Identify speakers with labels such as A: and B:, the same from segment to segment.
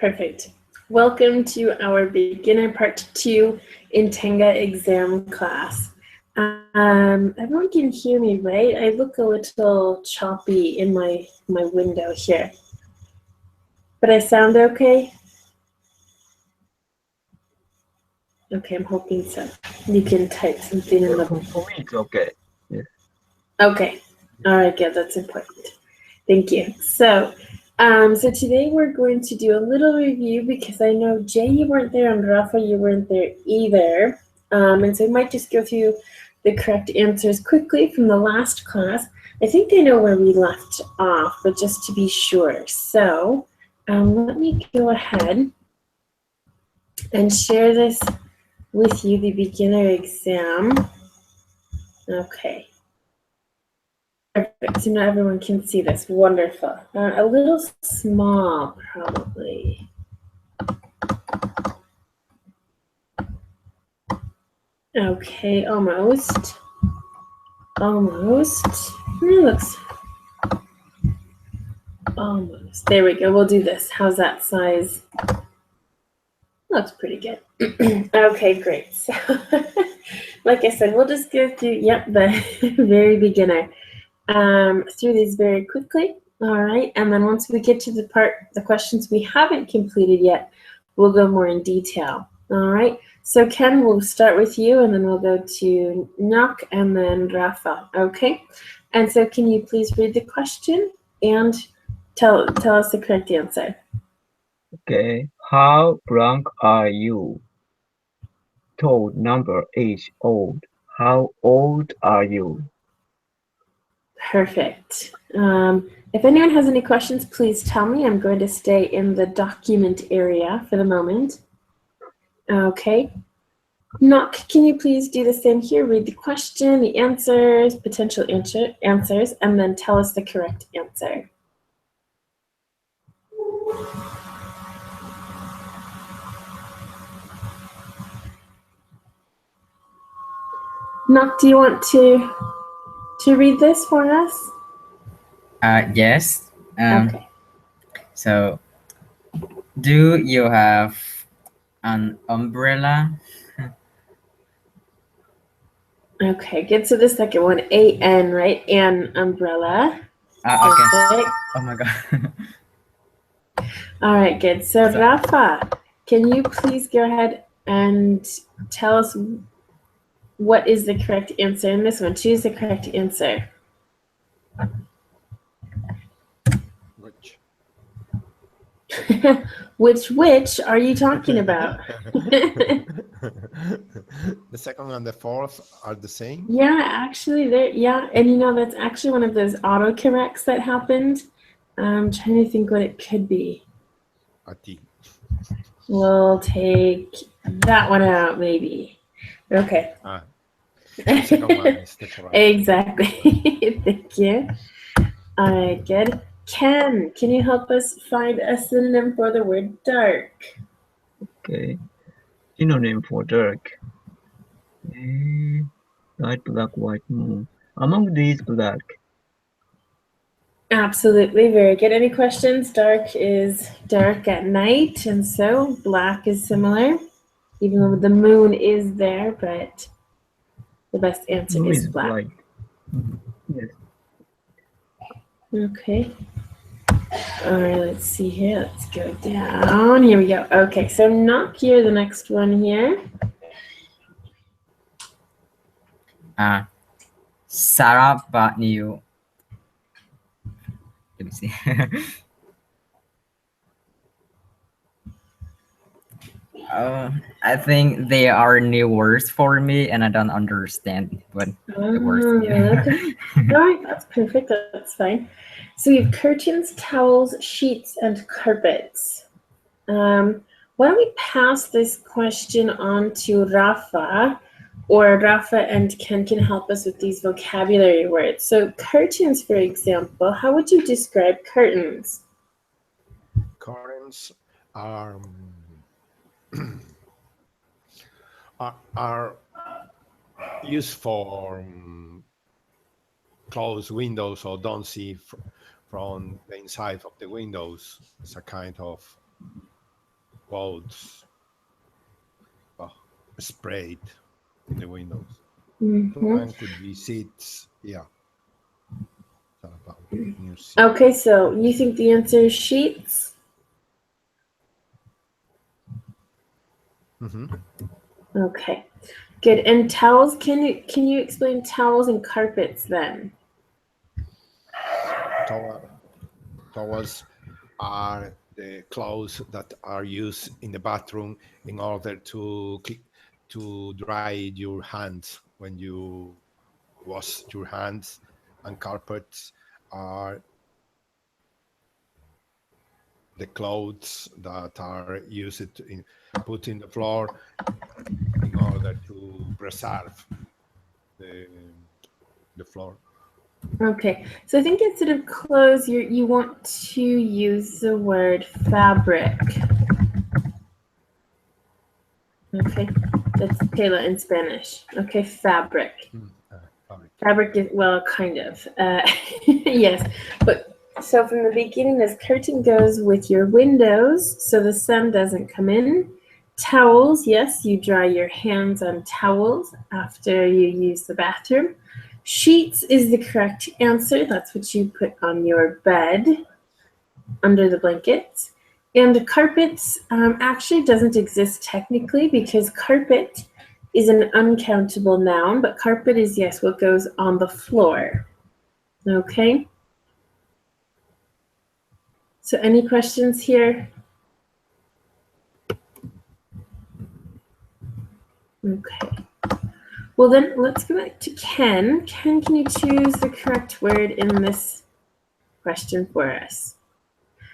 A: Perfect. Welcome to our beginner part 2 Intenga Exam class. Everyone can hear me, right? I look a little choppy in my window here. But I sound okay? Okay, I'm hoping so. You can type something in the...
B: For me, it's okay. Yes.
A: Okay. All right, good. That's important. Thank you. So today we're going to do a little review because I know Jay, you weren't there, and Rafa, you weren't there either. And so I might just go through the correct answers quickly from the last class. I think I know where we left off, but just to be sure. So let me go ahead and share this with you, the beginner exam. Okay. Perfect. So now everyone can see this. Wonderful. A little small, probably. Okay, almost. Almost. It looks almost. There we go. We'll do this. How's that size? Looks pretty good. Okay, great. So, like I said, we'll just go through, the very beginner. Through these very quickly. All right, and then once we get to the questions we haven't completed yet, we'll go more in detail. All right, so Ken, we'll start with you, and then we'll go to Nok and then Rafa. Okay, and so can you please read the question and tell us the correct answer?
B: Okay. How drunk are you? Told number age old. How old are you?
A: Perfect. If anyone has any questions, please tell me. I'm going to stay in the document area for the moment. Okay. Nok, can you please do the same here? Read the question, the answers, potential answers, and then tell us the correct answer. Nok, do you want to read this for us?
C: Yes.
A: Okay.
C: So, do you have an umbrella?
A: Okay, good. So the second one, A-N, right? An umbrella.
C: Okay.
A: Perfect.
C: Oh my god.
A: All right, good. So Rafa, can you please go ahead and tell us what is the correct answer in this one? Choose the correct answer. Which are you talking about?
D: The second and the fourth are the same?
A: Yeah, actually, and that's actually one of those autocorrects that happened. I'm trying to think what it could be.
D: A T.
A: We'll take that one out, maybe. Okay.
D: The second one is the correct.
A: Exactly. Thank you. All right, good. Ken, can you help us find a synonym for the word dark?
B: Okay. Synonym for dark. Light black, white moon. Among these, black.
A: Absolutely, very good. Any questions? Dark is dark at night, and so black is similar, even though the moon is there, but the best answer
B: Moon
A: is black.
B: white. Yes.
A: Okay. All right, let's see here. Let's go down. Here we go. Okay, so Nok here, the next one here.
C: Sarah bought new. Let me see. I think they are new words for me, and I don't understand what the words mean.
A: Okay. All right, that's perfect. That's fine. So we have curtains, towels, sheets, and carpets. Why don't we pass this question on to Rafa, or Rafa and Ken can help us with these vocabulary words. So curtains, for example, how would you describe curtains?
D: Curtains are used for closed windows, or don't see from the inside of the windows. It's a kind of clothes sprayed in the windows.
A: Mhm.
D: And could be seats. Yeah. About new seats.
A: Okay, so you think the answer is sheets?
D: Mm-hmm.
A: Okay, good. And towels? Can you explain towels and carpets then?
D: Towels are the clothes that are used in the bathroom in order to dry your hands when you wash your hands, and carpets are the clothes that are used in put in the floor in order to preserve the floor.
A: Okay, so I think instead of clothes, you want to use the word fabric. Okay, that's tela in Spanish. Okay, fabric. Fabric is, well, kind of. Yes, but so from the beginning, this curtain goes with your windows so the sun doesn't come in. Towels, yes, you dry your hands on towels after you use the bathroom. Sheets is the correct answer. That's what you put on your bed under the blankets. And carpets actually doesn't exist technically because carpet is an uncountable noun, but carpet is, yes, what goes on the floor. Okay? So any questions here? Okay. Well, then let's go back to Ken. Ken, can you choose the correct word in this question for us?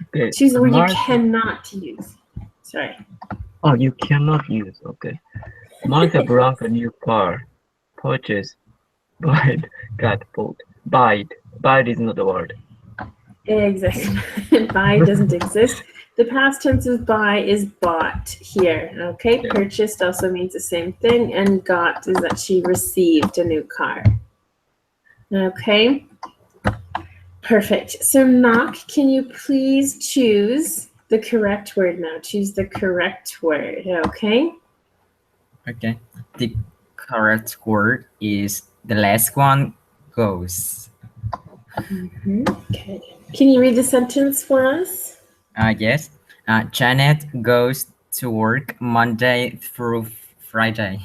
B: Okay.
A: Choose the word you
B: Martha.
A: cannot use. Sorry.
B: Oh, you cannot use. Okay. Martha brought a new car. Purchase. Buyed. Got bought. Buyed. Buyed is not a word.
A: Exactly. Buy doesn't exist. The past tense of buy is bought here. Okay.
B: Yeah.
A: Purchased also means the same thing, and got is that she received a new car. Okay. Perfect. So knock, can you please choose the correct word now? Choose the correct word. Okay.
C: Okay. The correct word is the last one, goes.
A: Okay. Can you read the sentence for us?
C: Yes. Janet goes to work Monday through Friday.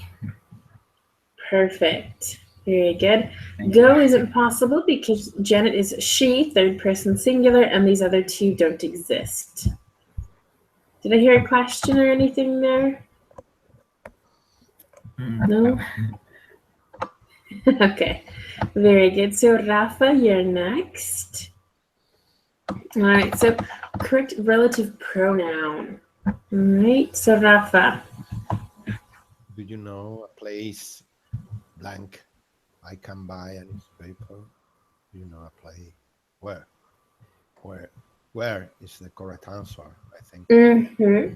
A: Perfect. Very good.
C: Thank
A: Go
C: you.
A: isn't possible because Janet is she, third person singular, and these other two don't exist. Did I hear a question or anything there? No? Okay. Very good. So Rafa, you're next. All right. So correct relative pronoun. All right. So Rafa.
D: Do you know a place blank I can buy a newspaper? Do you know a place? Where is the correct answer, I think.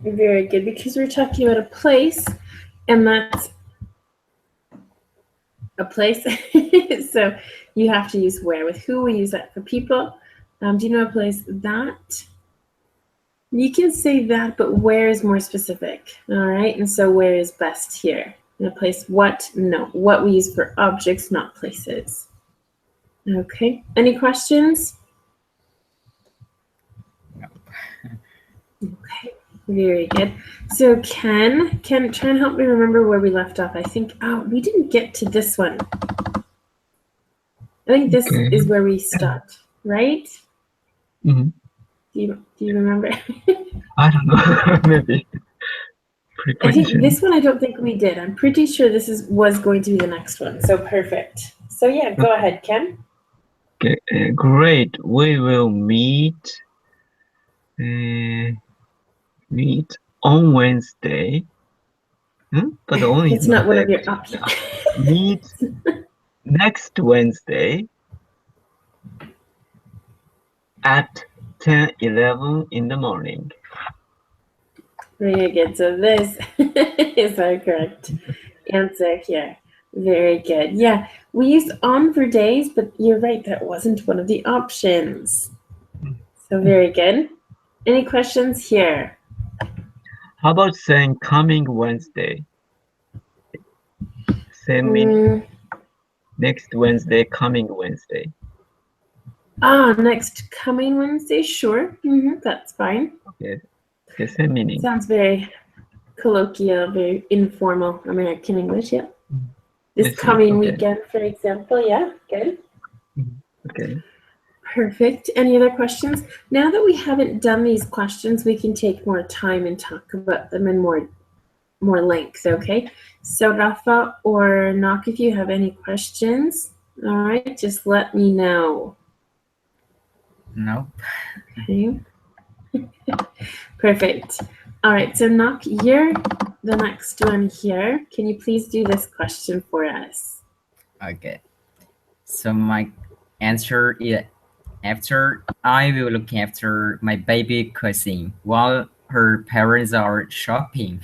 A: Very good. Because we're talking about a place, and that's a place. So you have to use where. With who, we use that for people. Do you know a place that? You can say that, but where is more specific. All right. And so where is best here? In a place, what? No. What we use for objects, not places. Okay. Any questions? Okay. Very good. So Ken, try and help me remember where we left off. I think, we didn't get to this one. I think this
B: Okay.
A: is where we stopped, right?
B: Mm-hmm.
A: Do you remember?
B: I don't know. Maybe.
A: I think
B: Preposition.
A: this one I don't think we did. I'm pretty sure this was going to be the next one. So perfect. So yeah, go ahead, Ken.
B: Okay. Great. We will meet. Meet on Wednesday. But only
A: It's
B: is
A: not
B: not
A: one
B: there.
A: of your options.
B: Meet next Wednesday at 10:11 in the morning.
A: Very good. So this is our correct answer here. Very good. Yeah, we used on for days, but you're right, that wasn't one of the options. So very good. Any questions here?
B: How about saying coming Wednesday? Same meaning. Next Wednesday, coming Wednesday.
A: Next coming Wednesday, sure. That's fine.
B: Okay. Okay, same meaning.
A: Sounds very colloquial, very informal American English, yeah. This
B: Yes,
A: coming
B: okay.
A: weekend, for example, yeah, good.
B: Okay.
A: Perfect. Any other questions? Now that we haven't done these questions, we can take more time and talk about them in more length, okay? So Rafa or Nak, if you have any questions, all right, just let me know.
C: No.
A: Okay. Perfect. All right, so Nak, you're the next one here. Can you please do this question for us?
C: Okay. So my answer is after I will look after my baby cousin while her parents are shopping.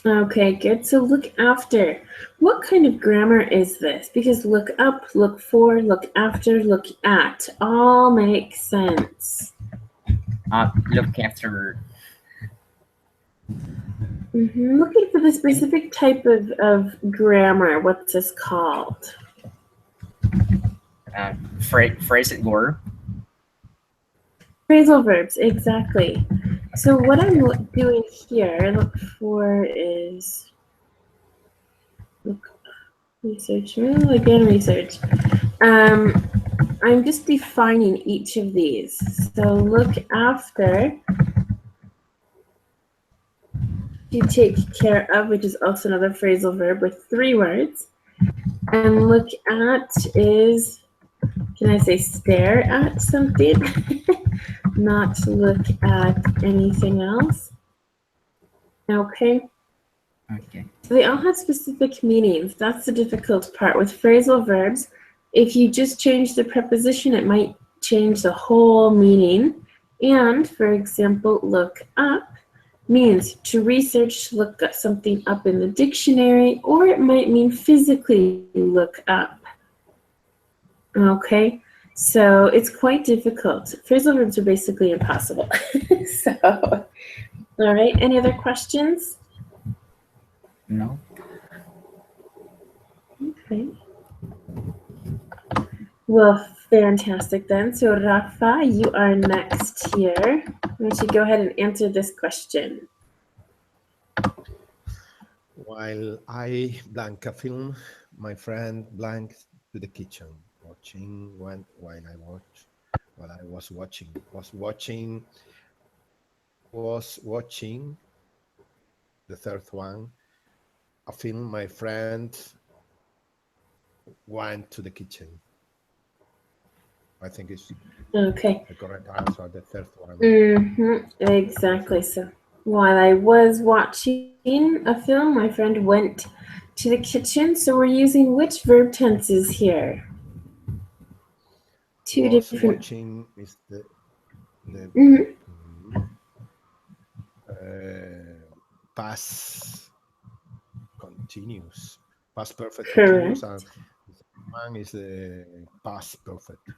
A: Okay, good. So look after. What kind of grammar is this? Because look up, look for, look after, look at all make sense.
C: Look after.
A: Looking for the specific type of grammar. What's this called?
C: Phrasal verb.
A: Phrasal verbs, exactly. So what I'm doing here, look for is research. Again, research. I'm just defining each of these. So look after, to take care of, which is also another phrasal verb with 3 words. And look at is, can I say stare at something? Not look at anything else. Okay.
C: Okay.
A: So they all have specific meanings. That's the difficult part. With phrasal verbs, if you just change the preposition, it might change the whole meaning. And, for example, look up means to research, look something up in the dictionary, or it might mean physically look up. Okay, so it's quite difficult. Phrasal verbs are basically impossible. So, all right, any other questions?
C: No.
A: Okay. Well, fantastic then. So Rafa, you are next here. Why don't you go ahead and answer this question?
D: While I blank a film, my friend blanked to the kitchen, while I was watching the third one, a film. My friend went to the kitchen. I think it's
A: Okay.
D: the correct answer, the third one.
A: Exactly. So while I was watching a film, my friend went to the kitchen. So we're using which verb tenses here? Two
D: Was
A: different.
D: watching is the past continuous, past perfect continuous, and one is the past perfect.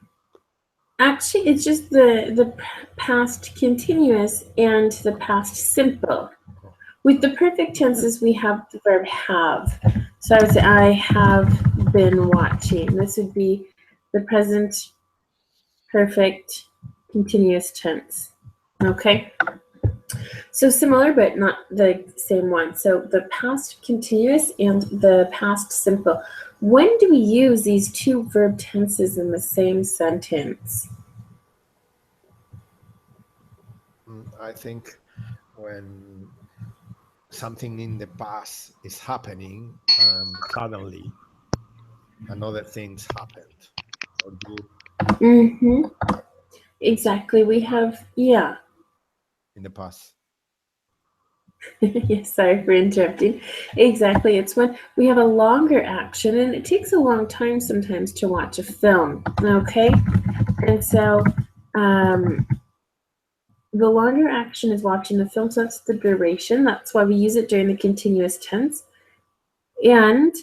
A: Actually, it's just the past continuous and the past simple. With the perfect tenses, we have the verb have. So I would say, I have been watching. This would be the present perfect continuous tense. Okay? So similar, but not the same one. So the past continuous and the past simple. When do we use these two verb tenses in the same sentence?
D: I think when something in the past is happening and suddenly another things happened or do
A: Exactly. We have, yeah.
D: in the past.
A: Yes, sorry for interrupting. Exactly. It's when we have a longer action, and it takes a long time sometimes to watch a film. Okay? And so the longer action is watching the film, so that's the duration. That's why we use it during the continuous tense. And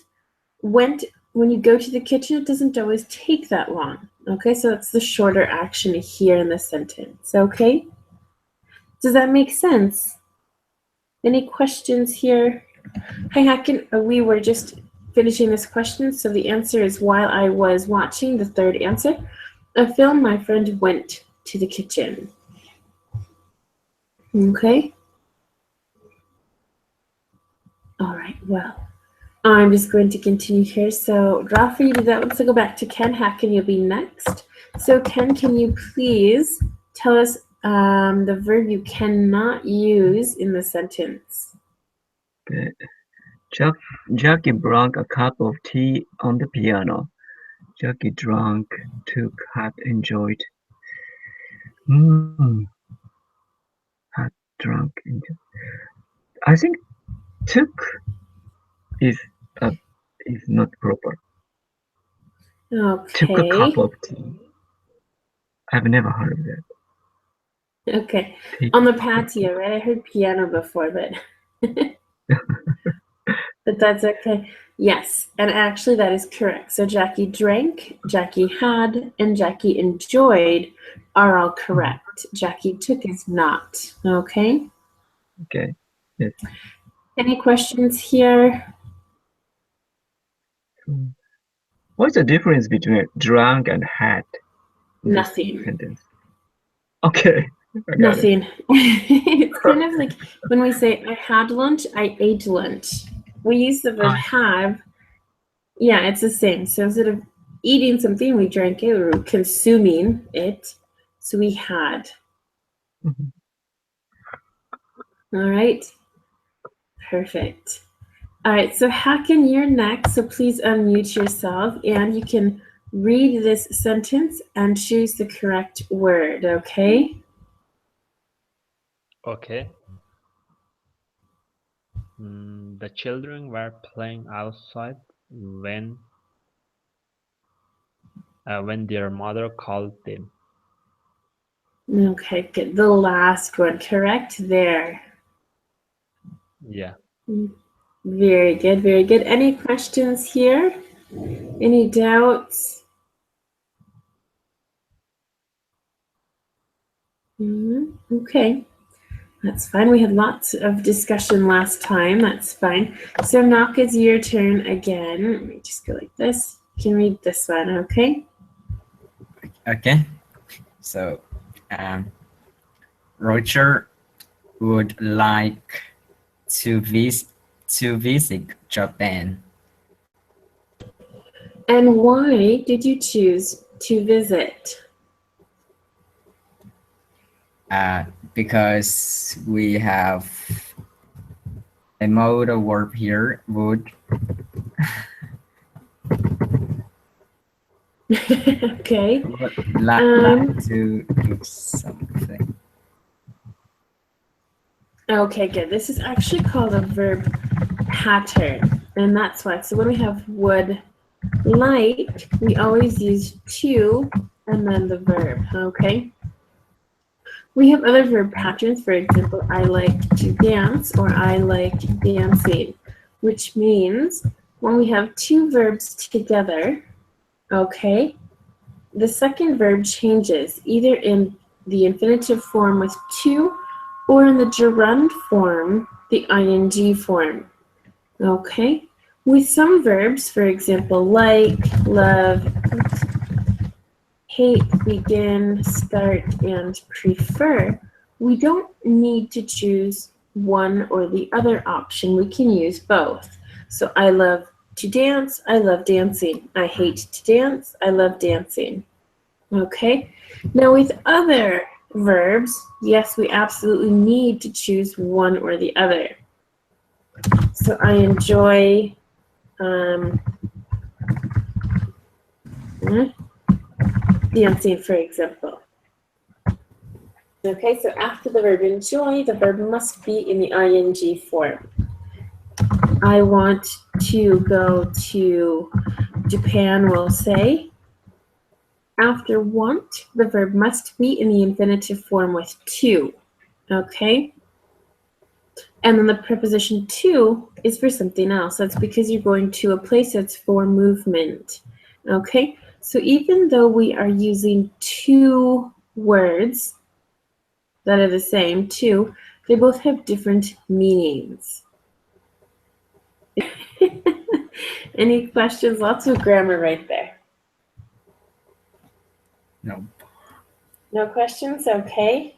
A: when you go to the kitchen, it doesn't always take that long. Okay? So that's the shorter action here in the sentence. Okay? Does that make sense? Any questions here? Hi, Hacken. We were just finishing this question, so the answer is while I was watching the third answer, a film, my friend went to the kitchen. Okay. All right, well, I'm just going to continue here. So Rafa, you did that one, so go back to Ken. Hacken, you'll be next. So Ken, can you please tell us the verb you cannot use in the sentence?
B: Okay. Jackie drank a cup of tea on the piano. Jackie drank, took, had, enjoyed. Had, drunk, enjoyed. I think took is not proper. Took a cup
A: Okay.
B: of tea. I've never heard of that.
A: Okay.
B: Take
A: On the patio, right? I heard piano before, but but that's okay. Yes, and actually that is correct. So Jackie drank, Jackie had, and Jackie enjoyed are all correct. Jackie took is not. Okay.
B: Okay. Yes.
A: Any questions here?
B: What's the difference between drunk and had? in this
A: Nothing.
B: sentence? Okay. I got it.
A: Nothing. It's kind of like when we say I had lunch, I ate lunch. We use the verb have. Yeah, it's the same. So instead of eating something, we drank it, or consuming it. So we had.
B: Mhm.
A: All right. Perfect. All right, so Hacken, you're next. So please unmute yourself and you can read this sentence and choose the correct word, okay?
E: Okay. The children were playing outside when their mother called them.
A: Okay, good. The last one, correct there.
E: Yeah.
A: Very good, very good. Any questions here? Any doubts? Okay, that's fine. We had lots of discussion last time. That's fine. So Knock, it's your turn again. Let me just go like this. You can read this one, okay?
C: Okay. So, Roger would like to visit Japan.
A: And why did you choose to visit?
C: Because we have a modal verb here, would.
A: Okay.
C: Would like to do something.
A: Okay, good. This is actually called a verb pattern, and that's why. So when we have would like, we always use to and then the verb, okay? We have other verb patterns. For example, I like to dance or I like dancing, which means when we have two verbs together, okay, the second verb changes either in the infinitive form with to or in the gerund form, the ing form, okay? With some verbs, for example, like, love, hate, begin, start, and prefer, we don't need to choose one or the other option. We can use both. So I love to dance, I love dancing. I hate to dance, I love dancing. Okay? Now with other verbs, yes, we absolutely need to choose one or the other. So I enjoy dancing, for example. Okay, so after the verb enjoy, the verb must be in the ing form. I want to go to Japan, we'll say. After want, the verb must be in the infinitive form with to. Okay? And then the preposition to is for something else. That's because you're going to a place that's for movement. Okay? So even though we are using two words, that are the same. 2, they both have different meanings. Any questions? Lots of grammar right there.
C: No.
A: No questions? Okay.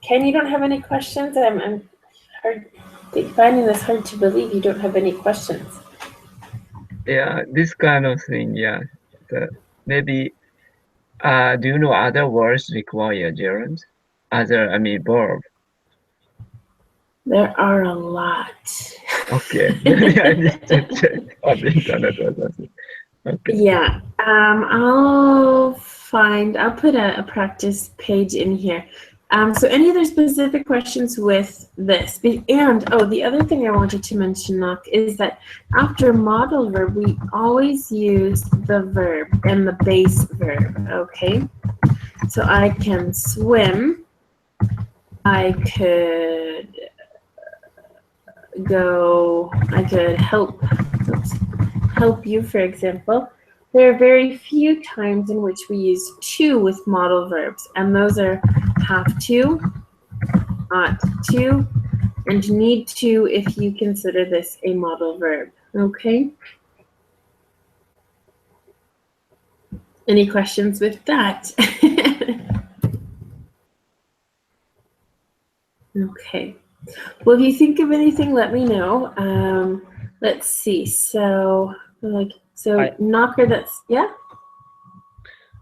A: Ken, you don't have any questions? I'm finding this hard to believe you don't have any questions.
B: Yeah, this kind of thing, yeah. Maybe, do you know other words require gerunds? I mean, verb.
A: There are a lot.
B: Okay, maybe I need to check on the internet or something. Okay.
A: Yeah, I'll put a practice page in here. So any other specific questions with this? And, oh, the other thing I wanted to mention, Nock, is that after modal verb, we always use the verb and the base verb, okay? So I can swim, I could go, I could help you, for example. There are very few times in which we use to with modal verbs, and those are have to, ought to, and need to if you consider this a modal verb. Okay? Any questions with that? Okay. Well, if you think of anything, let me know. Let's see. So, Knocker, that's, yeah?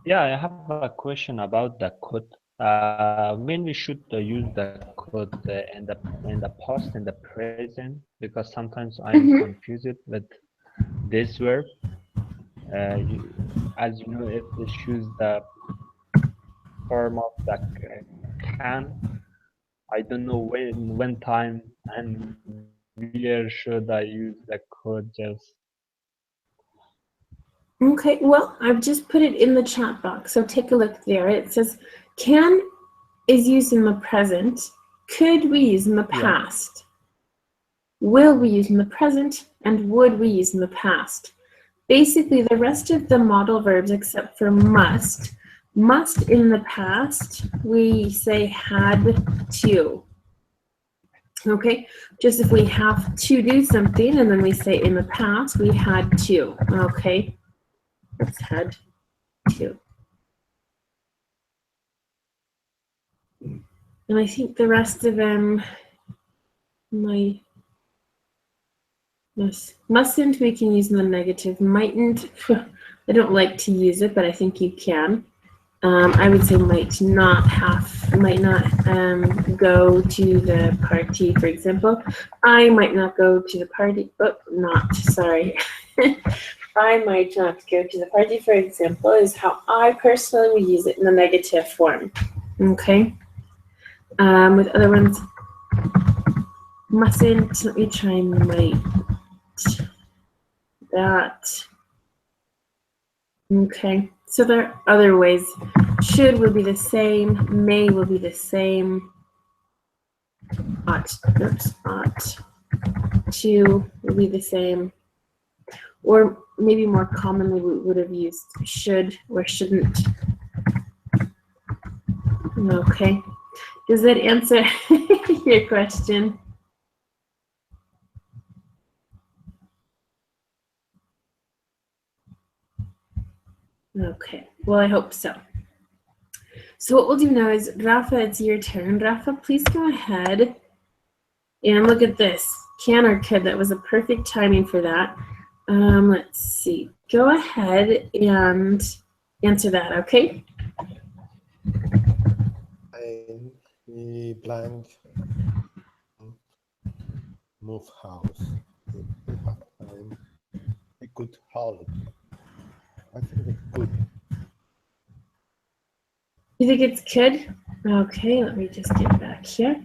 E: Yeah, I have a question about the code. When we should use the code in the past and the present, because sometimes I'm confused with this verb. As you know, if we choose the form of the can, I don't know when time and where should I use the code just.
A: Okay, well, I've just put it in the chat box, so take a look there. It says, can is used in the present, could we use in the past, will we use in the present, and would we use in the past. Basically, the rest of the modal verbs, except for must in the past, we say had to. Okay, just if we have to do something, and then we say in the past, we had to. Okay, it's had to. And I think the rest of them, mustn't we can use in the negative. Mightn't, I don't like to use it, but I think you can. I would say might not go to the party, for example. I might not go to the party, sorry. I might not go to the party, for example, is how I personally would use it in the negative form. Okay. With other ones, mustn't, let me try might. That. Okay. So there are other ways. Should will be the same. May will be the same. Ought to will be the same. Or maybe more commonly we would have used should or shouldn't. Okay. Does that answer your question? Okay. Well, I hope so. So what we'll do now is, Rafa, it's your turn. Rafa, please go ahead and look at this. Can or could, that was a perfect timing for that. Let's see. Go ahead and answer that, okay?
D: I blank move house. If we have time, we could help. I think we could.
A: You think it's could? Okay, let me just get back here.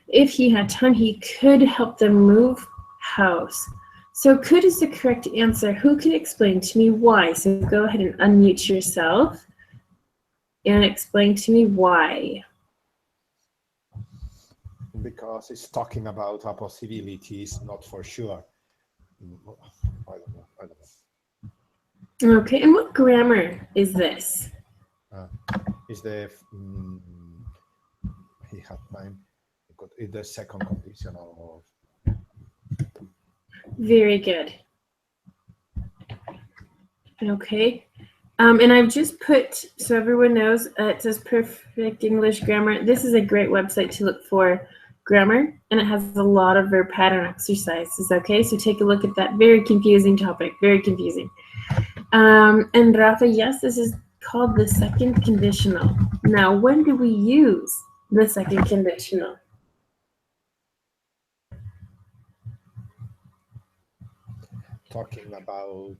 A: If he had time, he could help them move house. So could is the correct answer. Who can explain to me why? So go ahead and unmute yourself and explain to me why.
D: Because it's talking about a possibility, it's not for sure. I don't know.
A: Okay, and what grammar is this?
D: Is the already had time. It's the second conditional.
A: Very good. Okay. And I've just put, so everyone knows, it says Perfect English Grammar. This is a great website to look for grammar, and it has a lot of verb pattern exercises, okay? So take a look at that. Very confusing topic, very confusing. And Rafa, yes, this is called the second conditional. Now, when do we use the second conditional?
D: Talking about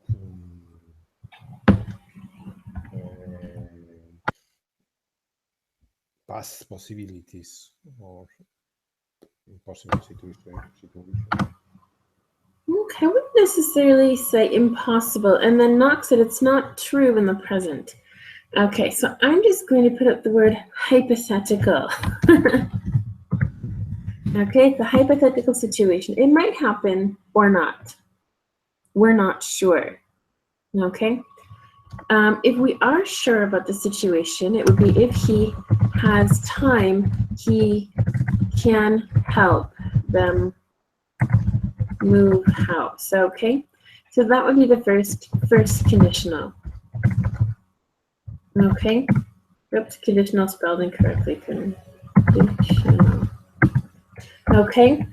D: past possibilities or impossible situation.
A: Okay, I wouldn't necessarily say impossible. And then Knox said it's not true in the present. Okay, so I'm just going to put up the word hypothetical. Okay, the hypothetical situation. It might happen or not. We're not sure. Okay. If we are sure about the situation, it would be if he has time, he can help them move house. Okay, so that would be the first conditional. Okay, oops, conditional spelled incorrectly. Conditional. Okay,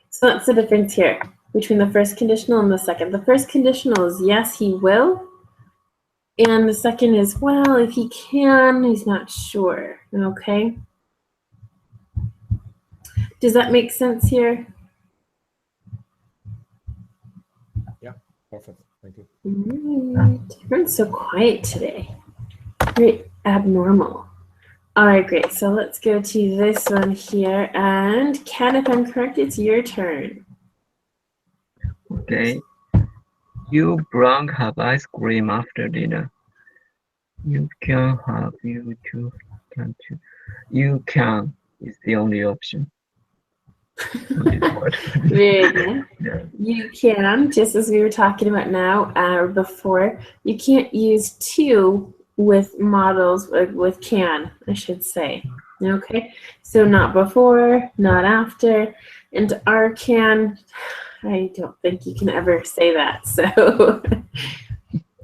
A: so that's the difference here between the first conditional and the second. The first conditional is yes, he will. And the second is, well, if he can, he's not sure. Okay. Does that make sense here?
D: Yeah, perfect. Thank you.
A: Right. Everyone's so quiet today. Very abnormal. All right, great. So let's go to this one here. And Ken, if I'm correct, it's your turn.
B: Okay. You Bronk have ice cream after dinner. You can have you too. Can't you? You can is the only option.
A: Very good.
B: Yeah.
A: You can, just as we were talking about now or before, you can't use to with modals, with can, I should say. Okay, so not before, not after, and are can, I don't think you can ever say that. So,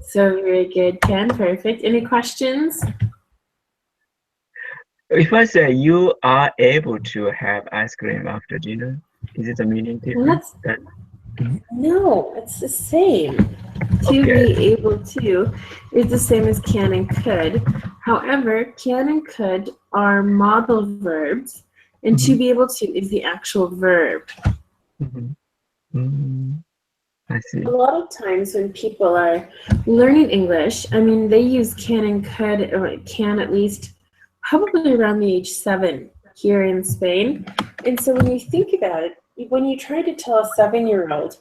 A: so very good, Ken. Perfect. Any questions?
B: If I say you are able to have ice cream after dinner, is it a meaning different?
A: No, it's the same. To
B: Okay.
A: be able to is the same as can and could. However, can and could are modal verbs, and to be able to is the actual verb.
B: I see.
A: A lot of times when people are learning English, I mean, they use can and could, or can at least, probably around the age 7 here in Spain. And so when you think about it, when you try to tell a 7-year-old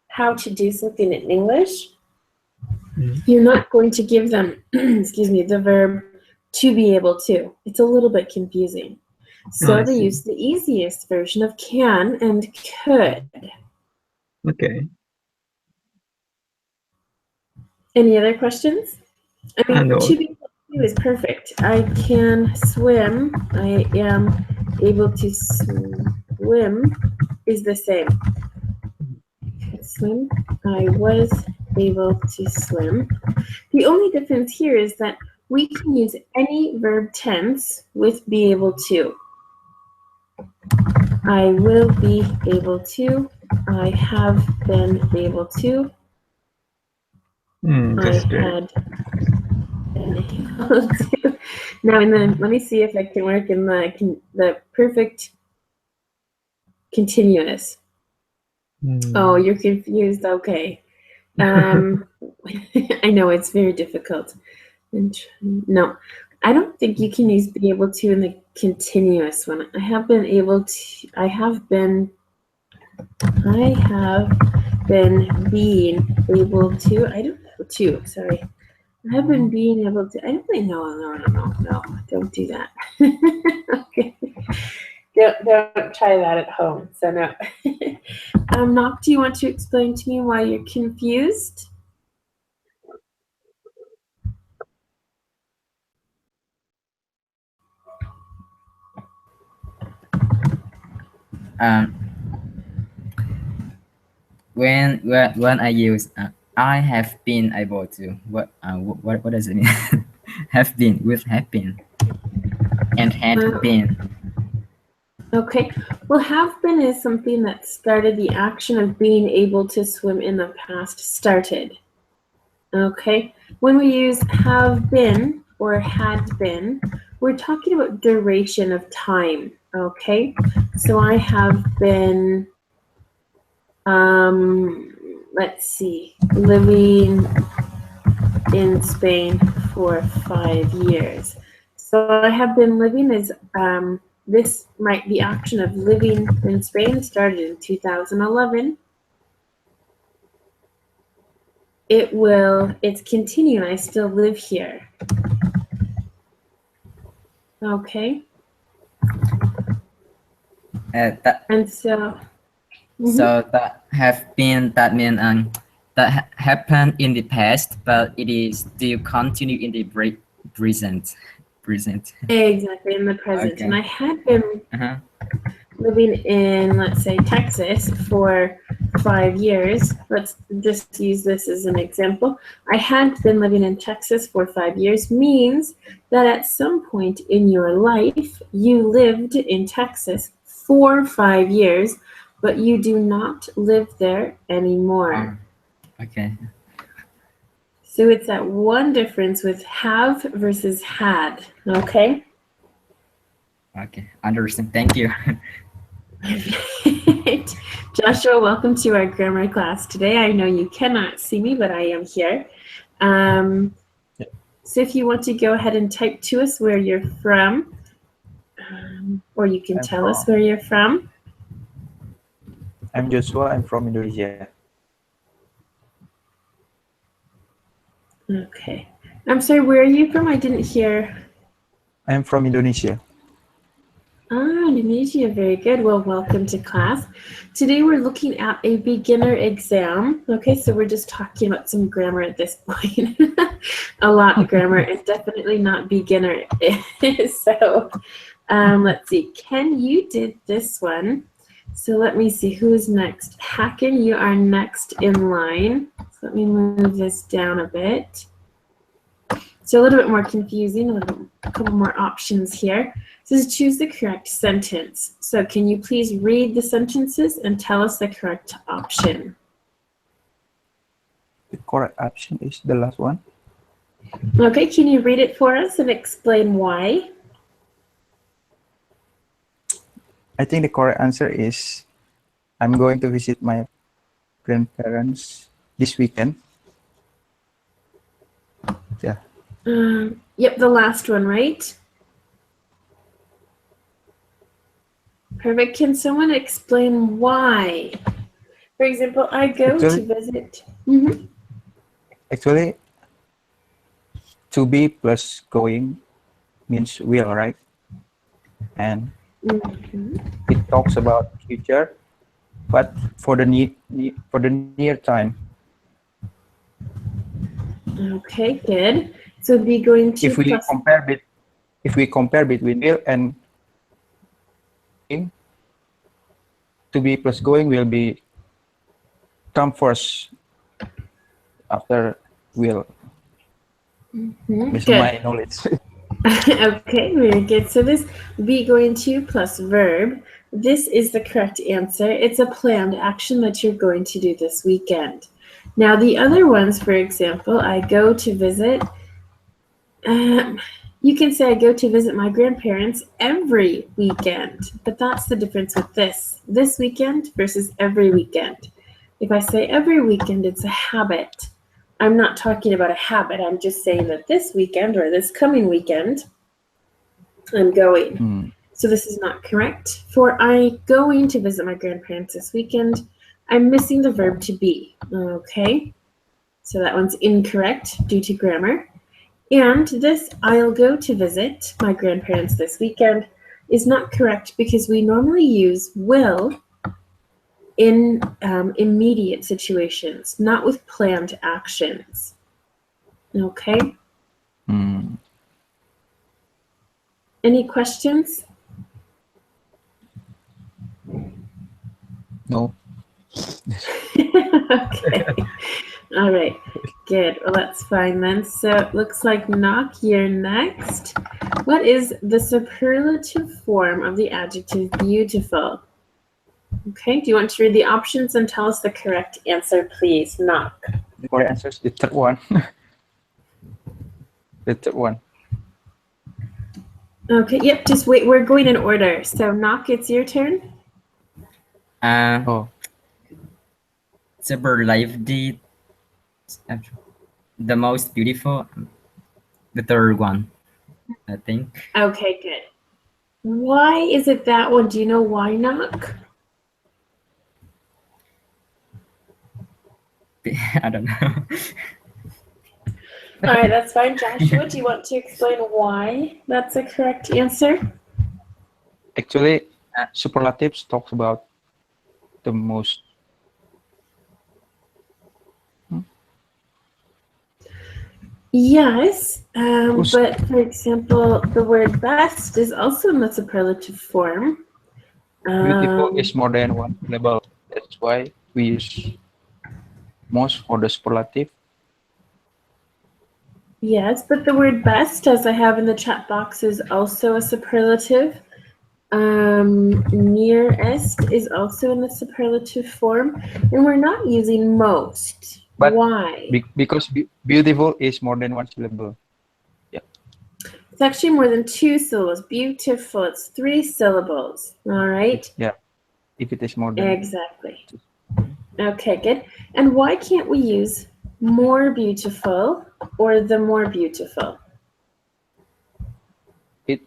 A: how to do something in English, you're not going to give them, excuse me, the verb to be able to. It's a little bit confusing. So they use the easiest version of can and could.
B: Okay.
A: Any other questions? I mean,
B: No.
A: to be able to is perfect. I can swim. I am able to swim is the same. Swim. I was able to swim. The only difference here is that we can use any verb tense with be able to. I will be able to. I have been able to. I had been able to. Now, let me see if I can work in the perfect continuous. Oh, you're confused. Okay. I know it's very difficult. No, I don't think you can use be able to in the continuous one. I have been able to. I have been being able to. I don't know to. Sorry. I have been being able to. I don't think. No. Don't do that. Okay. Don't try that at home. So no. Knock, do you want to explain to me why you're confused?
C: um, when I use I have been able to, what does it mean? Have been with have been and had been.
A: Okay. Well, have been is something that started the action of being able to swim in the past started. Okay. When we use have been or had been, we're talking about duration of time. Okay. So I have been, let's see, living in Spain for 5 years. So I have been living is this might the action of living in Spain started in 2011. It's continuing. I still live here. Okay. And so.
C: So that have been, that means that happened in the past, but it is still continue in the present.
A: Exactly, in the present.
C: Okay.
A: And I had been living in, let's say, Texas for 5 years. Let's just use this as an example. I had been living in Texas for 5 years means that at some point in your life, you lived in Texas for 5 years, but you do not live there anymore.
C: Okay.
A: So it's that one difference with have versus had, okay?
C: Okay, understand. Thank you.
A: Joshua, welcome to our grammar class today. I know you cannot see me, but I am here. So if you want to go ahead and type to us where you're from, or you can tell us where you're from.
F: I'm Joshua. I'm from Indonesia.
A: Okay. I'm sorry, where are you from? I didn't hear.
F: I'm from Indonesia.
A: Indonesia, very good. Well, welcome to class. Today we're looking at a beginner exam. Okay, so we're just talking about some grammar at this point. A lot of grammar and definitely not beginner. So let's see. Ken, you did this one. So let me see who's next. Hacken, you are next in line. So let me move this down a bit. So a little bit more confusing, a couple more options here. It says choose the correct sentence. So can you please read the sentences and tell us the correct option?
F: The correct option is the last one.
A: Okay, can you read it for us and explain why?
F: I think the correct answer is I'm going to visit my grandparents this weekend. Yeah.
A: Yep, the last one, right? Perfect. Can someone explain why? For example, I go to visit.
F: Actually, to be plus going means will, right? And it talks about future, but for the near time.
A: Okay, good. So be going to
F: If we
A: plus.
F: compare between will and to be plus going will be come first after will. This is my knowledge.
A: Okay, very good. So this be going to plus verb. This is the correct answer. It's a planned action that you're going to do this weekend. Now the other ones, for example, I go to visit. You can say I go to visit my grandparents every weekend, but that's the difference with this weekend versus every weekend. If I say every weekend, it's a habit. I'm not talking about a habit. I'm just saying that this weekend or this coming weekend, I'm going. So this is not correct. For I going to visit my grandparents this weekend, I'm missing the verb to be. Okay, so that one's incorrect due to grammar. And this I'll go to visit my grandparents this weekend is not correct because we normally use will in immediate situations, not with planned actions. Okay? Any questions?
F: No.
A: Okay. All right. Good. Well, that's fine then. So it looks like Knock, you're next. What is the superlative form of the adjective beautiful? Okay. Do you want to read the options and tell us the correct answer, please? Knock.
F: The correct answer is the third one. The third one.
A: Okay. Yep. Just wait. We're going in order. So Knock, it's your turn.
F: Oh,
C: Superlative, the most beautiful, the third one, I think.
A: Okay. Good. Why is it that one? Do you know why, Knock?
C: I don't know.
A: All right, that's fine. Joshua, do you want to explain why that's a correct answer?
F: actually, superlatives talks about the most.
A: Yes, but for example, the word best is also in the superlative form.
F: Beautiful is more than one syllable. That's why we use most for the superlative.
A: Yes, but the word best, as I have in the chat box, is also a superlative. Nearest is also in the superlative form, and we're not using most.
F: But
A: why?
F: Because beautiful is more than one syllable.
A: It's actually more than 2 syllables. Beautiful, it's 3 syllables. All right?
F: Yeah, if it is more than.
A: Exactly. Okay, good. And why can't we use more beautiful or the more beautiful?
F: It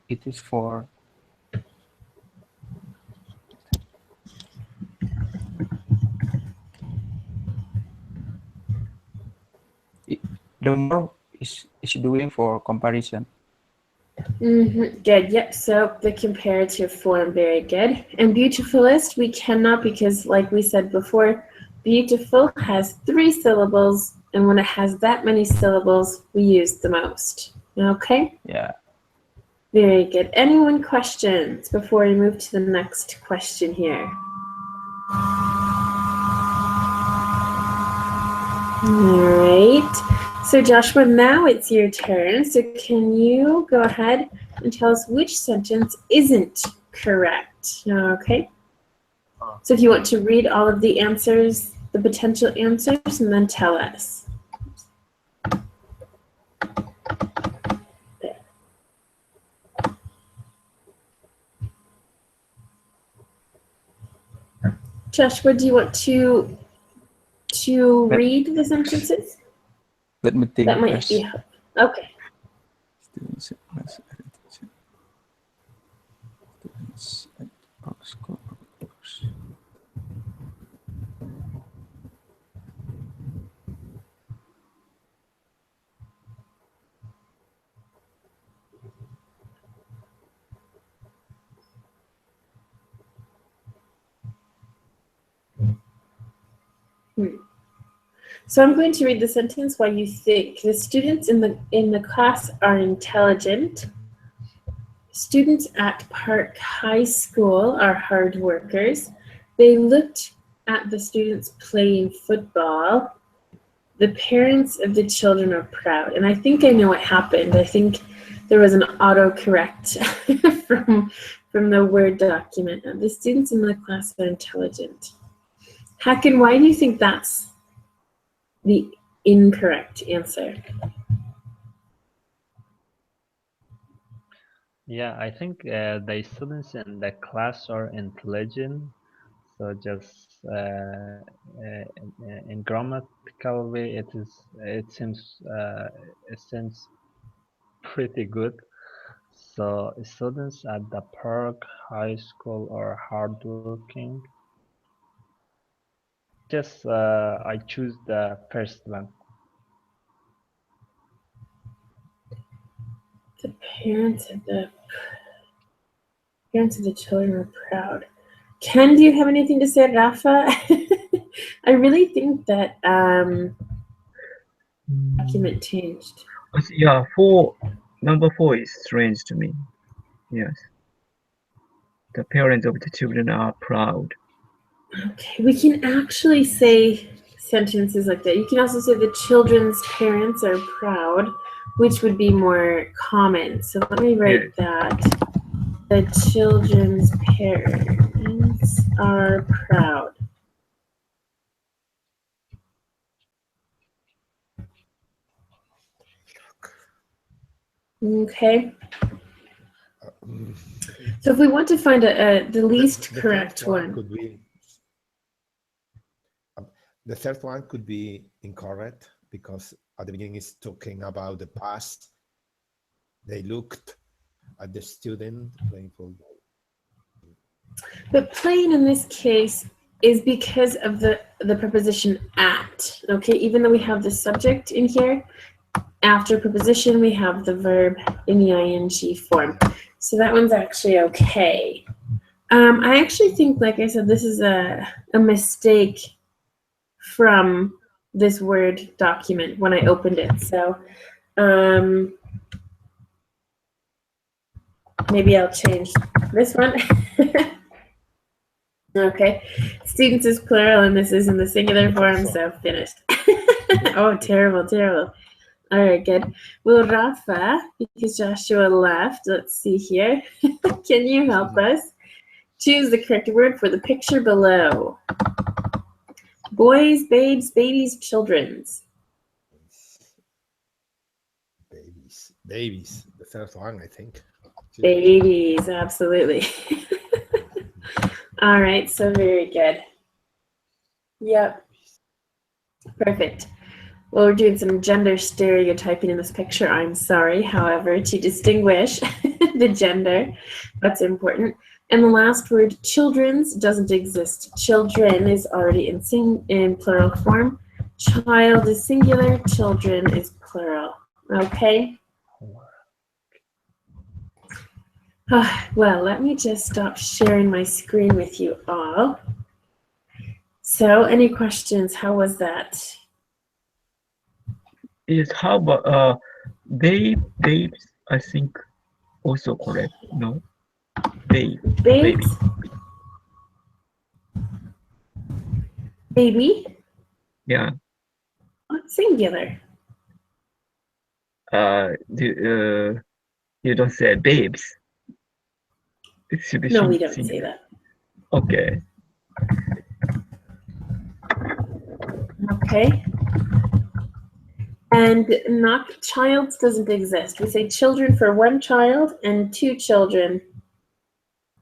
F: is for. The more is doing for comparison.
A: Good. Yep. So the comparative form, very good. And beautifulest, we cannot because, like we said before, beautiful has 3 syllables, and when it has that many syllables, we use the most. Okay.
F: Yeah.
A: Very good. Anyone questions before we move to the next question here? All right. So Joshua, now it's your turn. So can you go ahead and tell us which sentence isn't correct? Okay. So if you want to read all of the answers, the potential answers, and then tell us. There. Joshua, do you want to read the sentences?
F: Let me think.
A: That might
F: first.
A: be helpful. Okay. So I'm going to read the sentence while you think. The students in the class are intelligent. Students at Park High School are hard workers. They looked at the students playing football. The parents of the children are proud. And I think I know what happened. I think there was an autocorrect from the Word document. The students in the class are intelligent. Hacken, why do you think that's the incorrect answer?
E: Yeah, I think the students in the class are intelligent. So just in grammatical way, it seems pretty good. So students at the Park High School are hardworking. Just I choose the first one.
A: The parents of the children are proud. Ken, do you have anything to say, Rafa? I really think that document changed.
B: Yeah, number 4 is strange to me. Yes. The parents of the children are proud.
A: Okay, we can actually say sentences like that. You can also say the children's parents are proud, which would be more common. So let me write that. The children's parents are proud. Okay. So if we want to find the least correct one.
D: Could be, the third one could be incorrect because at the beginning it's talking about the past. They looked at the student playing football.
A: But playing in this case is because of the preposition at. Okay, even though we have the subject in here, after preposition we have the verb in the ing form. So that one's actually okay. I actually think, like I said, this is a mistake from this Word document when I opened it. So maybe I'll change this one. Okay. Students is plural and this is in the singular form, so finished. Oh, terrible, terrible. All right, good. Well, Rafa, because Joshua left, let's see here. Can you help us? Choose the correct word for the picture below. Boys, babes, babies, children's.
D: Babies. The third one, I think.
A: Babies, absolutely. All right, so very good. Yep. Perfect. Well, we're doing some gender stereotyping in this picture. I'm sorry, however, to distinguish the gender, that's important. And the last word, children's, doesn't exist. Children is already in plural form. Child is singular. Children is plural. Okay? Well, let me just stop sharing my screen with you all. So, any questions? How was that?
B: Yes, how about babes, I think also correct, no? Baby.
A: Baby?
B: Yeah.
A: Singular.
B: You don't say babes. It should be
A: No, we don't
B: singular.
A: say that.
B: Okay.
A: Okay. And not childs doesn't exist. We say children for one child and two children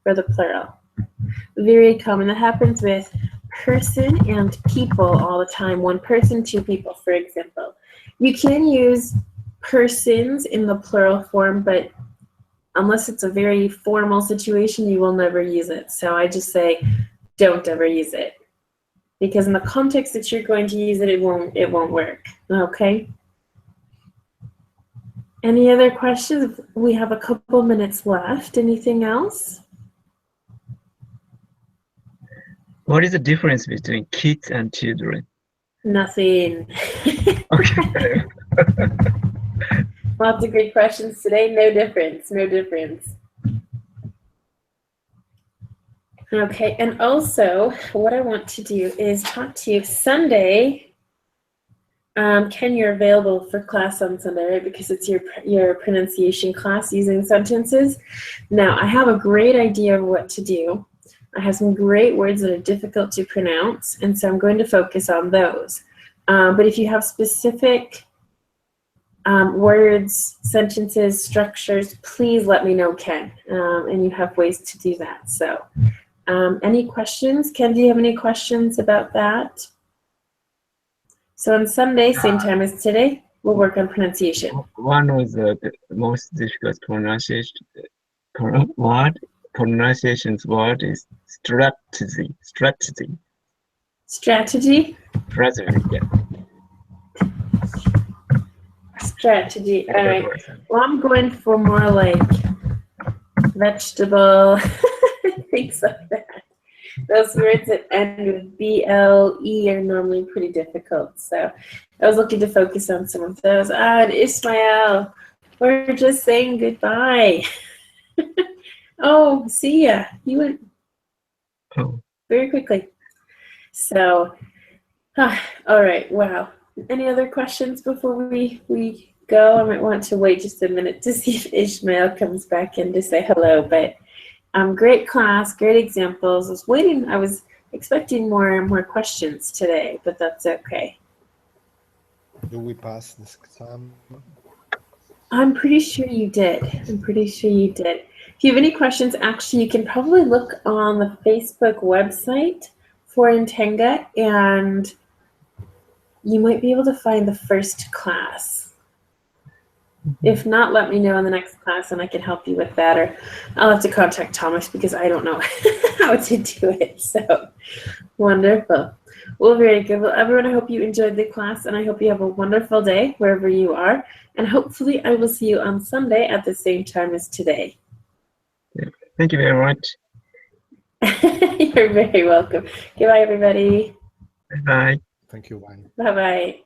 A: for the plural. Very common. That happens with person and people all the time. One person, two people, for example. You can use persons in the plural form, but unless it's a very formal situation, you will never use it. So I just say, don't ever use it. Because in the context that you're going to use it, it won't work. Okay? Any other questions? We have a couple minutes left. Anything else?
B: What is the difference between kids and children?
A: Nothing.
B: Okay.
A: Lots of good questions today. No difference. No difference. Okay, and also what I want to do is talk to you Sunday. Ken, you're available for class on Sunday, right? Because it's your pronunciation class using sentences. Now, I have a great idea of what to do. I have some great words that are difficult to pronounce, and so I'm going to focus on those. But if you have specific words, sentences, structures, please let me know, Ken. And you have ways to do that. So, any questions? Ken, do you have any questions about that? So on Sunday, same time as today, we'll work on pronunciation.
B: One of the most difficult pronunciations word is strategy. Strategy.
A: Strategy?
B: Strategy, yeah.
A: Strategy. All right. Well, I'm going for more like vegetable, things like that. Those words that end with B-L-E are normally pretty difficult. So I was looking to focus on some of those. And Ismail, we're just saying goodbye. Oh, see ya. You went very quickly. So, all right, wow. Any other questions before we go? I might want to wait just a minute to see if Ishmael comes back in to say hello, but great class, great examples. I was expecting more questions today, but that's okay.
D: Do we pass this exam?
A: I'm pretty sure you did. If you have any questions, actually, you can probably look on the Facebook website for Intenga, and you might be able to find the first class. If not, let me know in the next class and I can help you with that, or I'll have to contact Thomas because I don't know how to do it. So wonderful. Well, very good. Well, everyone, I hope you enjoyed the class and I hope you have a wonderful day wherever you are. And hopefully I will see you on Sunday at the same time as today.
B: Yeah. Thank you very much.
A: You're very welcome. Goodbye, everybody.
B: Bye-bye.
D: Thank you, Wayne.
A: Bye-bye.